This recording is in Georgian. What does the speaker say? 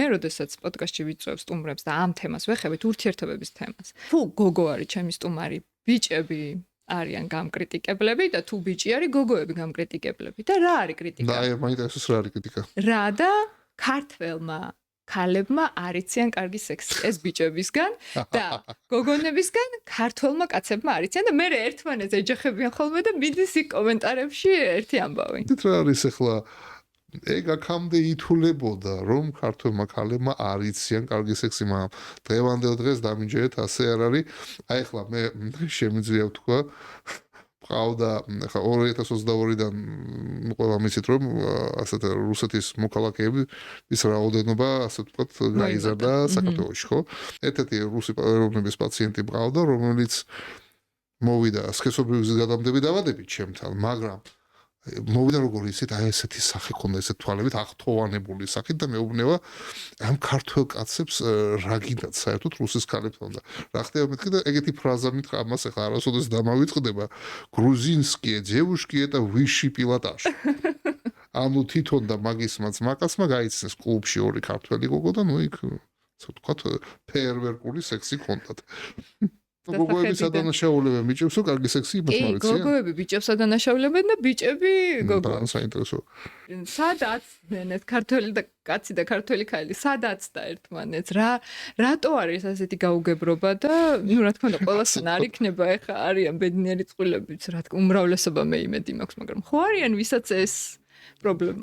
მე როდესაც პოდკასტში ვიწვევ სტუმრებს და ამ თემას ვეხებით, ურთიერთობების თემას. თუ გოგო არის ჩემი სტუმარი, ბიჭები არიან გამკრიტიკებლები და თუ ბიჭი არის გოგოები გამკრიტიკებლები და რა არის კრიტიკა? და აი მაინტერესებს რა არის კრიტიკა? რა და ქართველმა ქალებმა არიციან კარგი სექსი ეს ბიჭებისგან და გოგონებისგან ქართველმა კაცებმა არიციან და მე ერთმანეთს ეჯახებიან ხოლმე და მიდის იქ კომენტარებში ერთი ამბავი. დით რა არის ახლა ეგ აქამდე ითულებოდა რომ ქართველმა ქალებმა არიციან კარგი სექსი, მაგრამ დღევანდელ დღეს დამინჯერეთ ასე არ არის. აი ახლა მე შემიძლია ვთქვა ყავდა ახლა 2022-დან ყველა მიცით რომ ასეთ რუსეთის მოქალაქეები ის რაოდენობა ასე ვთქვათ გაიზარდა საქართველოში, ხო? ერთ-ერთი რუსი ეროვნების პაციენტი მყავდა, რომელიც მოვიდა სქესობრივი გზადამდები დავადებით ჩემთან, მაგრამ მოვიდა როგორ ისეთ აი ესეთი სახე ქონდა, ესეთ თვალებით აღთოვანებული სახით და მეუბნება ამ ქართველ კაცებს რა გინდათ საერთოდ რუსის ქალებთან და რა ხდება მეთქი და ეგეთი ფრაზა მითხრა ამას ახლა არასოდეს დამავიწყდება gruzинские девушки это высший пилотаж. ანუ თვითონ და მაგისმაც მაკაცმა გაიცნეს კლუბში ორი ქართველი გოგო და ნუ იქ ასე ვთქვათ ფეერვერკული სექსი ქონდათ. გოგოების ადანაშაულებენ ბიჭებს, რომ კარგი სექსი იმას მარიციან. გოგოები ბიჭებს ადანაშაულებენ და ბიჭები გოგოებს. საინტერესო. სადაც ნენეთ ქართველი და კაცი და ქართველი ქალი, სადაც და ერთმანეთს რატო არის ასეთი გაუგებრობა და ნუ რა თქმა უნდა ყველასთან არ იქნება ეხა არიან ბედნიერი წყვილებიც, რა თქმა უმრავლესობა მე იმედი მაქვს, მაგრამ ხო არიან ვისაც ეს პრობლემა